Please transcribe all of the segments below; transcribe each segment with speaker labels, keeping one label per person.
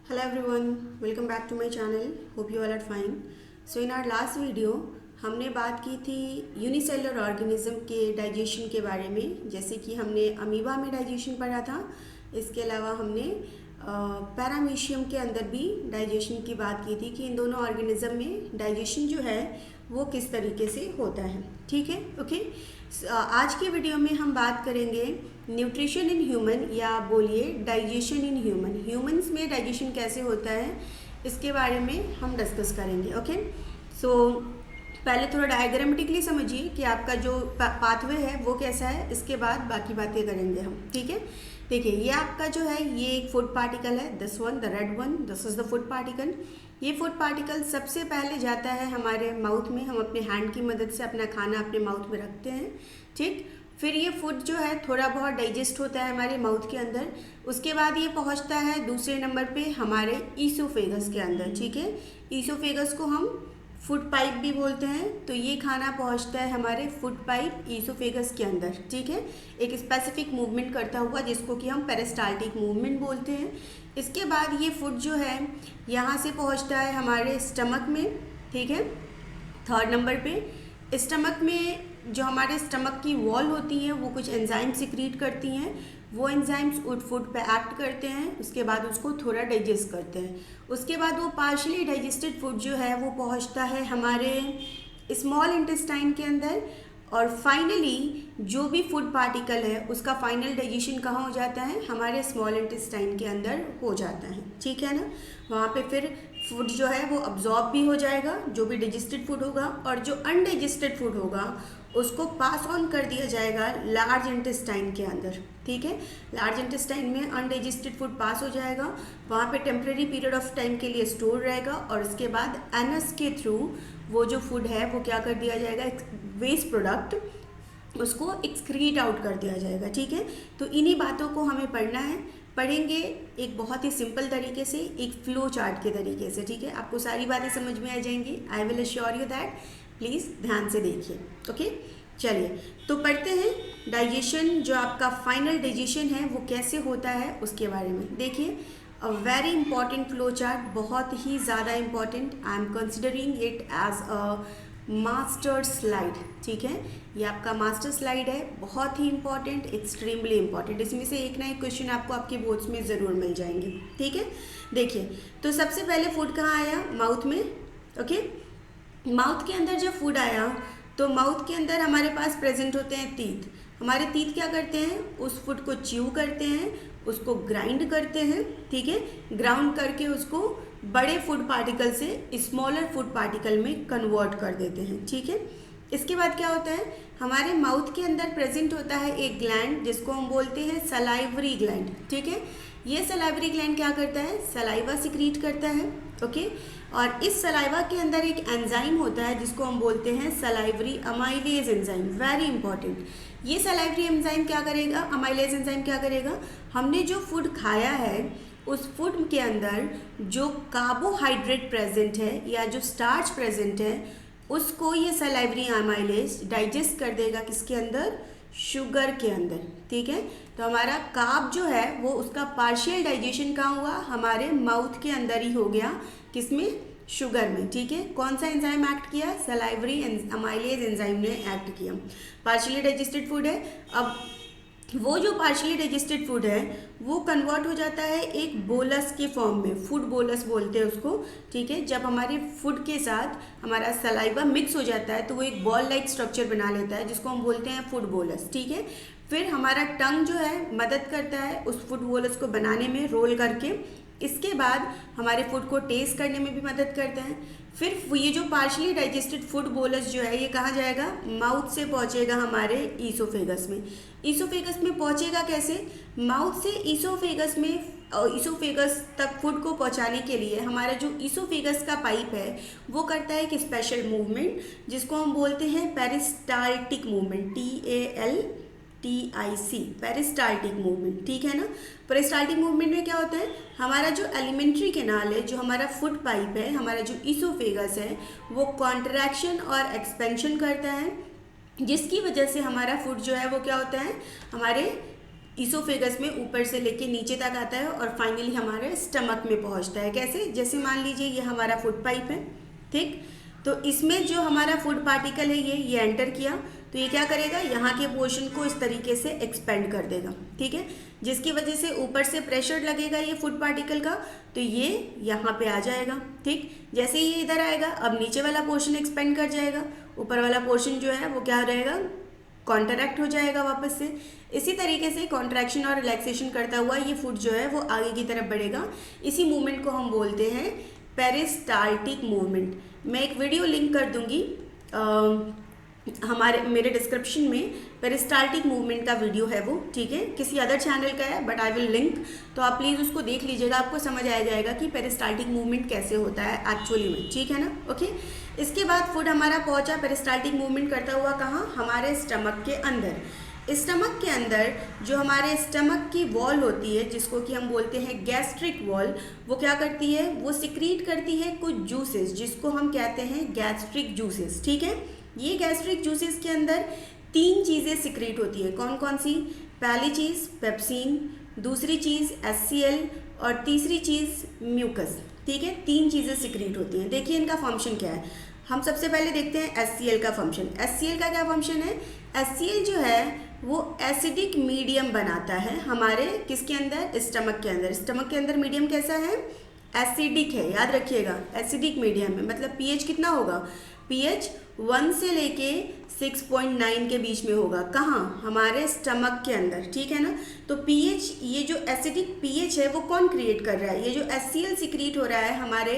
Speaker 1: Hello everyone, welcome back to my channel. Hope you all are fine. So in our last video हमने बात की थी unicellular organism के digestion के बारे में, जैसे कि हमने अमीबा में डाइजेशन पढ़ा था। इसके अलावा हमने पैरामीशियम के अंदर भी डाइजेशन की बात की थी कि इन दोनों ऑर्गेनिज्म में डाइजेशन जो है वो किस तरीके से होता है। ठीक है, ओके। आज के वीडियो में हम बात करेंगे न्यूट्रिशन इन ह्यूमन, या बोलिए डाइजेशन इन ह्यूमन। ह्यूमंस में डाइजेशन कैसे होता है इसके बारे में हम डिस्कस करेंगे। ओके, सो पहले थोड़ा डायग्रामेटिकली समझिए कि आपका जो पाथवे है वो कैसा है, इसके बाद बाकी बातें करेंगे हम। ठीक है, देखिए ये आपका जो है ये एक फूड पार्टिकल है, this one the red one, this is the food particle. ये फूड पार्टिकल सबसे पहले जाता है हमारे माउथ में, हम अपने हैंड की मदद से अपना खाना अपने माउथ में रखते हैं। ठीक, फिर ये फूड जो है थोड़ा बहुत डाइजेस्ट होता है हमारे माउथ के अंदर। उसके बाद ये पहुंचता है दूसरे नंबर पे हमारे ईसोफेगस के अंदर। ठीक है, ईसोफेगस को हम फूड पाइप भी बोलते हैं। तो ये खाना पहुंचता है हमारे फूड पाइप ईसोफेगस के अंदर। ठीक है, एक स्पेसिफिक मूवमेंट करता हुआ जिसको कि हम पेरिस्टाल्टिक मूवमेंट बोलते हैं। इसके बाद ये फूड जो है यहाँ से पहुंचता है हमारे स्टमक में। ठीक है, थर्ड नंबर पे स्टमक में जो हमारे स्टमक की वॉल होती है वो कुछ एंजाइम सिक्रीट करती हैं। वो एंजाइम्स उस फूड पे एक्ट करते हैं, उसके बाद उसको थोड़ा डाइजेस्ट करते हैं। उसके बाद वो पार्शियली डाइजेस्टेड फूड जो है वो पहुंचता है हमारे स्मॉल इंटेस्टाइन के अंदर। और फाइनली जो भी फूड पार्टिकल है उसका फाइनल डाइजेशन कहाँ हो जाता है, हमारे स्मॉल इंटेस्टाइन के अंदर हो जाता है। ठीक है ना, वहाँ पे फिर फूड जो है वो अब्जॉर्ब भी हो जाएगा, जो भी डाइजेस्टेड फूड होगा, और जो अनडाइजेस्टेड फूड होगा उसको पास ऑन कर दिया जाएगा लार्ज इंटेस्टाइन के अंदर। ठीक है, लार्ज इंटेस्टाइन में अनडाइजेस्टेड फूड पास हो जाएगा, वहाँ पे टेम्प्रेरी पीरियड ऑफ टाइम के लिए स्टोर रहेगा, और उसके बाद एनस के थ्रू वो जो फूड है वो क्या कर दिया जाएगा, वेस्ट प्रोडक्ट उसको एक्सक्रीट आउट कर दिया जाएगा। ठीक है, तो इन्हीं बातों को हमें पढ़ना है, पढ़ेंगे एक बहुत ही सिंपल तरीके से, एक फ्लो चार्ट के तरीके से। ठीक है, आपको सारी बातें समझ में आ जाएंगी। I will assure you that, please ध्यान से देखिए। ओके, चलिए तो पढ़ते हैं डाइजेशन, जो आपका फाइनल डाइजेशन है वो कैसे होता है उसके बारे में। देखिए, a very important flow chart, बहुत ही ज़्यादा important. I am considering it as a master slide. ठीक है, ये आपका मास्टर स्लाइड है, बहुत ही इंपॉर्टेंट, एक्सट्रीमली इंपॉर्टेंट। इसमें से एक ना एक क्वेश्चन आपको आपके बोर्ड्स में ज़रूर मिल जाएंगे। ठीक है, देखिए तो सबसे पहले फूड कहाँ आया, माउथ में। ओके, माउथ के अंदर जब फूड आया तो माउथ के अंदर हमारे पास प्रेजेंट होते हैं टीथ। हमारे टीथ क्या करते हैं, उस फूड को च्यू करते हैं, उसको ग्राइंड करते हैं। ठीक है, ग्राउंड करके उसको बड़े फूड पार्टिकल से स्मॉलर फूड पार्टिकल में कन्वर्ट कर देते हैं। ठीक है, इसके बाद क्या होता है, हमारे माउथ के अंदर प्रेजेंट होता है एक ग्लैंड जिसको हम बोलते हैं सलाइवरी ग्लैंड। ठीक है, ये सलाइवरी ग्लैंड क्या करता है, सलाइवा सिक्रीट करता है। ओके, और इस सलाइवा के अंदर एक एंजाइम होता है जिसको हम बोलते हैं salivary amylase enzyme. Very important, ये सलाइवरी एंजाइम क्या करेगा, अमाइलेज एंजाइम क्या करेगा, हमने जो फूड खाया है उस फूड के अंदर जो कार्बोहाइड्रेट प्रेजेंट है या जो स्टार्च प्रेजेंट है उसको ये सलाइवरी अमाइलेज डाइजेस्ट कर देगा, किसके अंदर, शुगर के अंदर। ठीक है, तो हमारा कार्ब जो है वो उसका पार्शियल डाइजेशन कहाँ हुआ, हमारे माउथ के अंदर ही हो गया, किसमें, शुगर में। ठीक है, कौन सा एंजाइम एक्ट किया, सलाइवरी अमाइलेज एंजाइम ने एक्ट किया। पार्शियली डाइजेस्टेड फूड है, अब वो जो पार्शियली डाइजेस्टेड फूड है वो कन्वर्ट हो जाता है एक बोलस के फॉर्म में, फूड बोलस बोलते हैं उसको। ठीक है, जब हमारे फूड के साथ हमारा सलाइवा मिक्स हो जाता है तो वो एक बॉल लाइक स्ट्रक्चर बना लेता है जिसको हम बोलते हैं फूड बोलस। ठीक है, फिर हमारा टंग जो है मदद करता है उस फूड बोलस को बनाने में, रोल करके। इसके बाद हमारे फूड को टेस्ट करने में भी मदद करता है। फिर ये जो पार्शियली डाइजेस्टेड फूड बोलस जो है ये कहाँ जाएगा, माउथ से पहुँचेगा हमारे ईसोफेगस में। ईसोफेगस में पहुँचेगा कैसे, माउथ से ईसोफेगस में, ईसोफेगस तक फूड को पहुँचाने के लिए हमारा जो ईसोफेगस का पाइप है वो करता है एक स्पेशल मूवमेंट जिसको हम बोलते हैं peristaltic movement, TALTIC, peristaltic movement. ठीक है ना, पेरिस्टाल्टिक मूवमेंट में क्या होता है, हमारा जो एलिमेंट्री कैनाल है, जो हमारा फूड पाइप है, हमारा जो ईसोफेगस है वो कॉन्ट्रैक्शन और एक्सपेंशन करता है, जिसकी वजह से हमारा फूड जो है वो क्या होता है, हमारे इसोफेगस में ऊपर से लेके नीचे तक आता है और फाइनली हमारे स्टमक में पहुंचता है। कैसे? जैसे मान लीजिए ये हमारा फूड पाइप है, ठीक, तो इसमें जो हमारा फूड पार्टिकल है ये एंटर किया, तो ये क्या करेगा, यहाँ के पोर्शन को इस तरीके से एक्सपेंड कर देगा, ठीक है, जिसकी वजह से ऊपर से प्रेशर लगेगा ये फूड पार्टिकल का, तो ये यहाँ पे आ जाएगा, ठीक। जैसे ही ये इधर आएगा, अब नीचे वाला पोर्शन एक्सपेंड कर जाएगा, ऊपर वाला पोर्शन जो है वो क्या रहेगा, कॉन्ट्रैक्ट हो जाएगा वापस से। इसी तरीके से कॉन्ट्रैक्शन और रिलैक्सेशन करता हुआ ये फूड जो है वो आगे की तरफ बढ़ेगा। इसी मूवमेंट को हम बोलते हैं पेरिस्टाल्टिक मूवमेंट। मैं एक वीडियो लिंक कर दूंगी मेरे डिस्क्रिप्शन में, पेरिस्टाल्टिक मूवमेंट का वीडियो है वो, ठीक है, किसी अदर चैनल का है बट आई विल लिंक, तो आप प्लीज़ उसको देख लीजिएगा, आपको समझ आ जाएगा कि पेरिस्टाल्टिक मूवमेंट कैसे होता है एक्चुअली में, ठीक है ना। ओके, इसके बाद फूड हमारा पहुंचा पेरिस्टाल्टिक मूवमेंट करता हुआ कहाँ, हमारे स्टमक के अंदर। स्टमक के अंदर जो हमारे स्टमक की वॉल होती है, जिसको कि हम बोलते हैं गैस्ट्रिक वॉल, वो क्या करती है, वो सिक्रीट करती है कुछ जूसेस, जिसको हम कहते हैं गैस्ट्रिक जूसेस, ठीक है। ये गैस्ट्रिक जूसेस के अंदर 3 चीज़ें सिक्रीट होती है। कौन कौन सी? पहली चीज़ पेप्सिन, दूसरी चीज़ HCl और तीसरी चीज़ म्यूकस, ठीक है। 3 चीज़ें सिक्रीट होती हैं। देखिए इनका फंक्शन क्या है। हम सबसे पहले देखते हैं HCl का फंक्शन। HCl का क्या फंक्शन है? HCl जो है वो एसिडिक मीडियम बनाता है हमारे किसके अंदर, स्टमक के अंदर। स्टमक के अंदर मीडियम कैसा है? एसिडिक है, याद रखिएगा, एसिडिक मीडियम है, मतलब pH कितना होगा, pH 1 से लेके 6.9 के बीच में होगा। कहाँ? हमारे स्टमक के अंदर, ठीक है ना। तो pH, ये जो एसिडिक pH है वो कौन क्रिएट कर रहा है? ये जो HCl सिक्रीट हो रहा है हमारे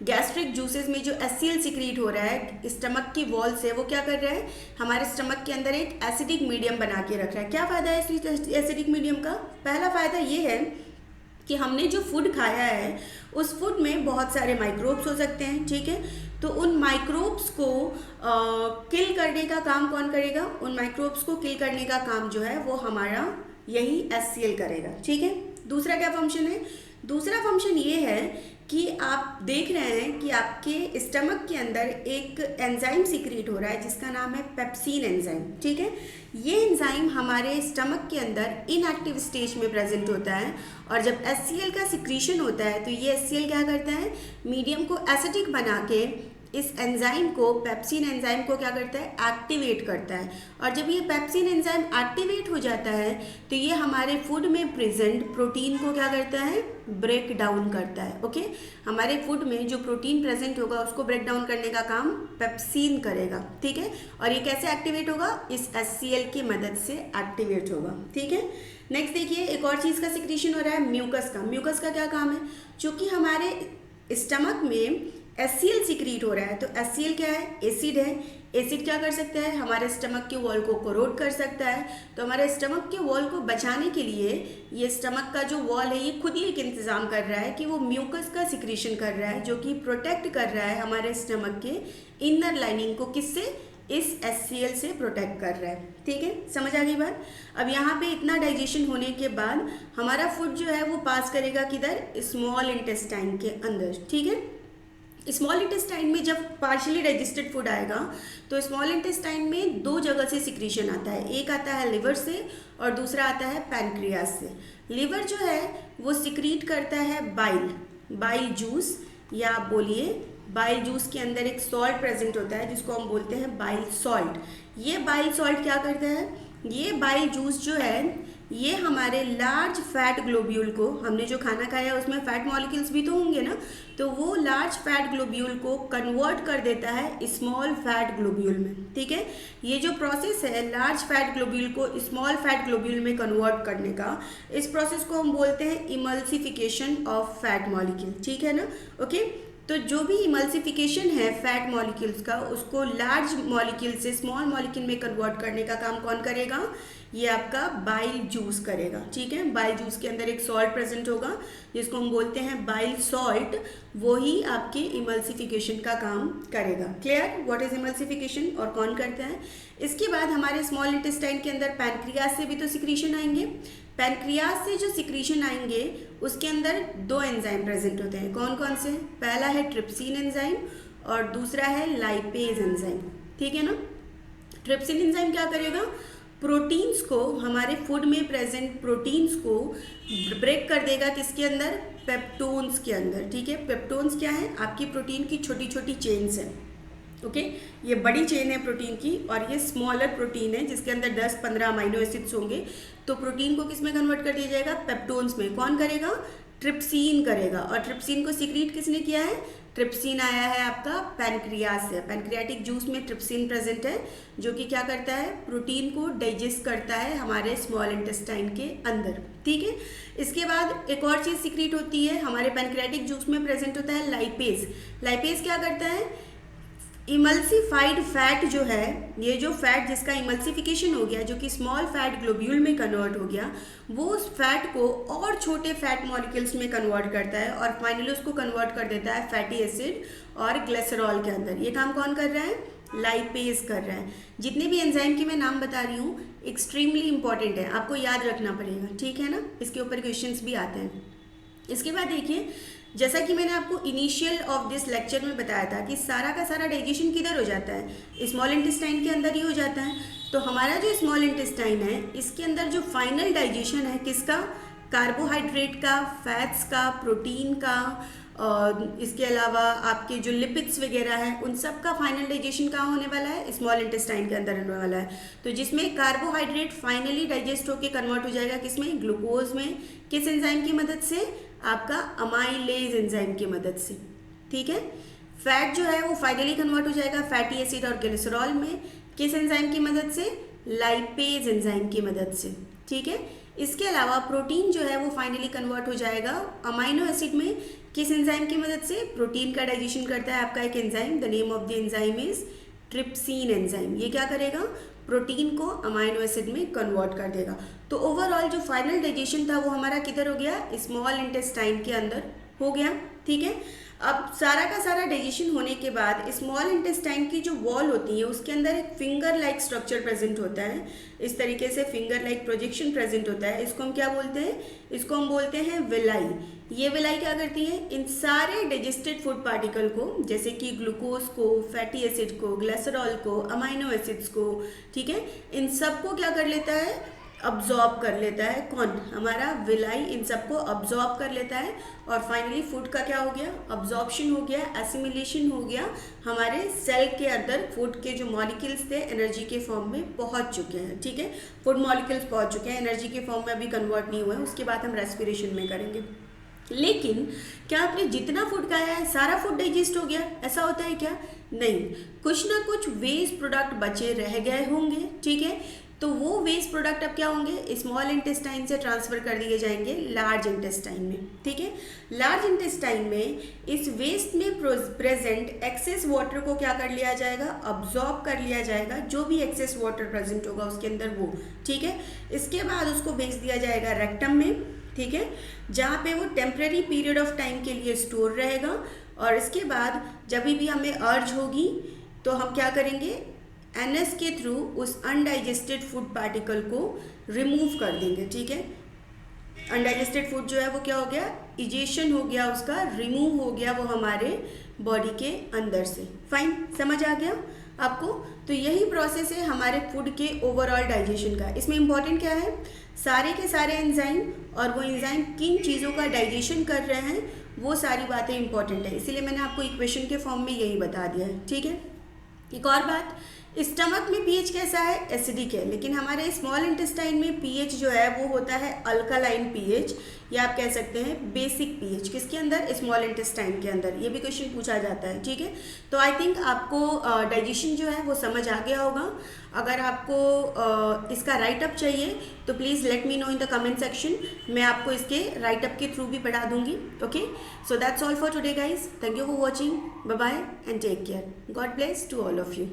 Speaker 1: गैस्ट्रिक जूसेस में, जो HCl सिक्रीट हो रहा है स्टमक की वॉल से, वो क्या कर रहा है, हमारे स्टमक के अंदर एक एसिडिक मीडियम बना के रख रहा है। क्या फ़ायदा है इस एसिडिक मीडियम का? पहला फ़ायदा ये है कि हमने जो फूड खाया है उस फूड में बहुत सारे माइक्रोब्स हो सकते हैं, ठीक है। तो उन माइक्रोब्स को किल करने का काम कौन करेगा? उन माइक्रोब्स को किल करने का काम जो है वो हमारा यही HCl करेगा, ठीक है। दूसरा क्या फंक्शन है? दूसरा फंक्शन ये है कि आप देख रहे हैं कि आपके स्टमक के अंदर एक एंजाइम सिक्रीट हो रहा है जिसका नाम है पेप्सिन एंजाइम, ठीक है। ये एंजाइम हमारे स्टमक के अंदर इनएक्टिव स्टेज में प्रेजेंट होता है, और जब HCl का सिक्रीशन होता है तो ये HCl क्या करता है, मीडियम को एसिडिक बना के इस एंजाइम को, पेप्सिन एंजाइम को क्या करता है, एक्टिवेट करता है। और जब ये पेप्सिन एंजाइम एक्टिवेट हो जाता है तो ये हमारे फूड में प्रेजेंट प्रोटीन को क्या करता है, ब्रेक डाउन करता है। ओके, हमारे फूड में जो प्रोटीन प्रेजेंट होगा उसको ब्रेक डाउन करने का काम पेप्सिन करेगा, ठीक है। और ये कैसे एक्टिवेट होगा? इस HCl की मदद से एक्टिवेट होगा, ठीक है। नेक्स्ट देखिए, एक और चीज़ का सिक्रीशन हो रहा है, म्यूकस का। म्यूकस का क्या काम है? चूँकि हमारे स्टमक में HCl सिक्रीट हो रहा है, तो HCl क्या है, एसिड है। एसिड क्या कर सकता है, हमारे स्टमक के वॉल को कोरोड कर सकता है। तो हमारे स्टमक के वॉल को बचाने के लिए ये स्टमक का जो वॉल है ये खुद ही एक इंतज़ाम कर रहा है कि वो म्यूकस का सिक्रीशन कर रहा है, जो कि प्रोटेक्ट कर रहा है हमारे स्टमक के इनर लाइनिंग को, किससे, इस HCl से प्रोटेक्ट कर रहा है, ठीक है। समझ आ गई बात? अब यहाँ पे इतना डाइजेशन होने के बाद हमारा फूड जो है वो पास करेगा किधर, स्मॉल इंटेस्टाइन के अंदर, ठीक है। स्मॉल इंटेस्टाइन में जब पार्शियली डाइजेस्टेड फूड आएगा तो स्मॉल इंटेस्टाइन में 2 जगह से सिक्रीशन आता है, एक आता है लिवर से और दूसरा आता है पैनक्रियास से। लिवर जो है वो सिक्रीट करता है बाइल जूस, या आप बोलिए बाइल जूस के अंदर एक सॉल्ट प्रेजेंट होता है जिसको हम बोलते हैं बाइल सॉल्ट। ये बाइल सॉल्ट क्या करता है, ये बाइल जूस जो है ये हमारे लार्ज फैट ग्लोब्यूल को, हमने जो खाना खाया उसमें फैट मॉलिक्यूल्स भी तो होंगे ना, तो वो लार्ज फैट ग्लोब्यूल को कन्वर्ट कर देता है स्मॉल फैट ग्लोब्यूल में, ठीक है। ये जो प्रोसेस है लार्ज फैट ग्लोब्यूल को स्मॉल फैट ग्लोब्यूल में कन्वर्ट करने का, इस प्रोसेस को हम बोलते हैं इमल्सिफिकेशन ऑफ फैट मॉलिक्यूल, ठीक है ना। ओके, तो जो भी इमल्सिफिकेशन है फैट मॉलिक्यूल्स का, उसको लार्ज मॉलिक्यूल से स्मॉल मॉलिक्यूल में कन्वर्ट करने का काम कौन करेगा, ये आपका बाइल जूस करेगा, ठीक है। बाइल जूस के अंदर एक सॉल्ट प्रेजेंट होगा जिसको हम बोलते हैं बाइल सॉल्ट, वो ही आपके इमल्सिफिकेशन का काम करेगा। क्लियर, व्हाट इज इमल्सिफिकेशन और कौन करता है? इसके बाद हमारे स्मॉल इंटेस्टाइन के अंदर पैनक्रियास से भी तो सिक्रीशन आएंगे। पैनक्रियास से जो सिक्रीशन आएंगे उसके अंदर 2 एंजाइम प्रेजेंट होते हैं। कौन कौन से? पहला है ट्रिप्सिन एंजाइम और दूसरा है लाइपेज एंजाइम, ठीक है ना। ट्रिप्सिन एंजाइम क्या करेगा, प्रोटीन्स को, हमारे फूड में प्रेजेंट प्रोटीन्स को ब्रेक कर देगा किसके अंदर, पेप्टोन्स के अंदर। ठीक है, पेप्टोन्स क्या है, आपकी प्रोटीन की छोटी छोटी चेन्स हैं। ओके, ये बड़ी चेन है प्रोटीन की और ये स्मॉलर प्रोटीन है जिसके अंदर 10-15 अमाइनो एसिड्स होंगे। तो प्रोटीन को किस में कन्वर्ट कर दिया जाएगा, पेप्टोन्स में। कौन करेगा, ट्रिप्सिन करेगा। और ट्रिप्सिन को सीक्रेट किसने किया है, ट्रिप्सिन आया है आपका पैनक्रियाज से। पैनक्रियाटिक जूस में ट्रिप्सिन प्रेजेंट है जो कि क्या करता है, प्रोटीन को डाइजेस्ट करता है हमारे स्मॉल इंटेस्टाइन के अंदर। ठीक है, इसके बाद एक और चीज़ सीक्रेट होती है, हमारे पैनक्रियाटिक जूस में प्रेजेंट होता है लाइपेज। लाइपेज क्या करता है, इमल्सिफाइड फैट जो है, ये जो फैट जिसका इमल्सिफिकेशन हो गया, जो कि स्मॉल फैट ग्लोब्यूल में कन्वर्ट हो गया, वो उस फैट को और छोटे फैट मॉलिक्यूल्स में कन्वर्ट करता है और फाइनली उसको कन्वर्ट कर देता है फैटी एसिड और ग्लिसरॉल के अंदर। ये काम कौन कर रहा है, लाइपेज कर रहा है। जितने भी एंजाइम की मैं नाम बता रही हूँ एक्सट्रीमली इंपॉर्टेंट है, आपको याद रखना पड़ेगा। ठीक है ना, इसके ऊपर क्वेश्चंस भी आते हैं। इसके बाद देखिए, जैसा कि मैंने आपको इनिशियल ऑफ दिस लेक्चर में बताया था कि सारा का सारा डाइजेशन किधर हो जाता है, स्मॉल इंटेस्टाइन के अंदर ही हो जाता है। तो हमारा जो स्मॉल इंटेस्टाइन है, इसके अंदर जो फाइनल डाइजेशन है किसका, कार्बोहाइड्रेट का, फैट्स का, प्रोटीन का, और इसके अलावा आपके जो लिपिड्स वगैरह हैं उन सब का फाइनल डाइजेशन कहाँ होने वाला है, स्मॉल इंटेस्टाइन के अंदर होने वाला है। तो जिसमें कार्बोहाइड्रेट फाइनली डाइजेस्ट होकर कन्वर्ट हो जाएगा किसमें, ग्लूकोज में। किस एंजाइम की मदद से, आपका अमाइलेज एंजाइम की मदद से। ठीक है, फैट जो है वो फाइनली कन्वर्ट हो जाएगा फैटी एसिड और ग्लिसरॉल में। किस एंजाइम की मदद से, लाइपेज एंजाइम की मदद से। ठीक है, इसके अलावा प्रोटीन जो है वो फाइनली कन्वर्ट हो जाएगा अमाइनो एसिड में। किस एंजाइम की मदद से, प्रोटीन का डाइजेशन करता है आपका एक enzyme, the name of the enzyme is trypsin enzyme. ये क्या करेगा, प्रोटीन को अमाइनो एसिड में कन्वर्ट कर देगा। तो ओवरऑल जो फाइनल डाइजेशन था वो हमारा किधर हो गया, स्मॉल इंटेस्टाइन के अंदर हो गया। ठीक है, अब सारा का सारा डाइजेशन होने के बाद स्मॉल इंटेस्टाइन की जो वॉल होती है उसके अंदर एक फिंगर लाइक स्ट्रक्चर प्रेजेंट होता है। इस तरीके से फिंगर लाइक प्रोजेक्शन प्रेजेंट होता है। इसको हम क्या बोलते हैं, इसको हम बोलते हैं विलाई। ये विलाई क्या करती है, इन सारे डाइजेस्टेड फूड पार्टिकल को, जैसे कि ग्लूकोज को, फैटी एसिड को, ग्लिसरॉल को, अमाइनो एसिड्स को, ठीक है, इन सबको क्या कर लेता है, अब्जॉर्ब कर लेता है। कौन, हमारा विलाई इन सबको अब्जॉर्ब कर लेता है और फाइनली फूड का क्या हो गया, अब्जॉर्प्शन हो गया, एसिमिलेशन हो गया। हमारे सेल के अंदर फूड के जो मॉलिक्यूल्स थे एनर्जी के फॉर्म में पहुंच चुके हैं। ठीक है, फूड मॉलिक्यूल्स पहुंच चुके हैं, एनर्जी के फॉर्म में अभी कन्वर्ट नहीं हुए हैं, उसके बाद हम रेस्पिरेशन में करेंगे। लेकिन क्या आपने जितना फूड खाया है सारा फूड डाइजेस्ट हो गया, ऐसा होता है क्या, नहीं, कुछ ना कुछ वेस्ट प्रोडक्ट बचे रह गए होंगे। ठीक है, तो वो वेस्ट प्रोडक्ट अब क्या होंगे, स्मॉल इंटेस्टाइन से ट्रांसफर कर दिए जाएंगे लार्ज इंटेस्टाइन में। ठीक है, लार्ज इंटेस्टाइन में इस वेस्ट में प्रेजेंट एक्सेस वाटर को क्या कर लिया जाएगा, अब्जॉर्ब कर लिया जाएगा, जो भी एक्सेस वाटर प्रेजेंट होगा उसके अंदर वो। ठीक है, इसके बाद उसको भेज दिया जाएगा रेक्टम में। ठीक है, जहाँ पे वो टेम्परेरी पीरियड ऑफ टाइम के लिए स्टोर रहेगा और इसके बाद जब भी हमें अर्ज होगी तो हम क्या करेंगे, एनएस के थ्रू उस अनडाइजेस्टेड फूड पार्टिकल को रिमूव कर देंगे। ठीक है, अनडाइजेस्टेड फूड जो है वो क्या हो गया, इजेशन हो गया, उसका रिमूव हो गया वो हमारे बॉडी के अंदर से। फाइन, समझ आ गया आपको। तो यही प्रोसेस है हमारे फूड के ओवरऑल डाइजेशन का। इसमें इंपॉर्टेंट क्या है, सारे के सारे एंजाइम और वो एंजाइम किन चीज़ों का डाइजेशन कर रहे हैं, वो सारी बातें इंपॉर्टेंट है, इसीलिए मैंने आपको इक्वेशन के फॉर्म में यही बता दिया है। ठीक है, एक और बात, स्टमक में पीएच कैसा है, एसिडिक है, लेकिन हमारे स्मॉल इंटेस्टाइन में पीएच जो है वो होता है अल्कालाइन पीएच, या आप कह सकते हैं बेसिक पीएच। किसके अंदर, स्मॉल इंटेस्टाइन के अंदर। ये भी क्वेश्चन पूछा जाता है। ठीक है, तो आई थिंक आपको डाइजेशन जो है वो समझ आ गया होगा। अगर आपको इसका राइट अप चाहिए तो please let me know in the comment section, मैं आपको इसके राइट अप के थ्रू भी पढ़ा दूंगी। Okay, so that's all for today guys, thank you for watching, bye bye and take care, God bless to all of you.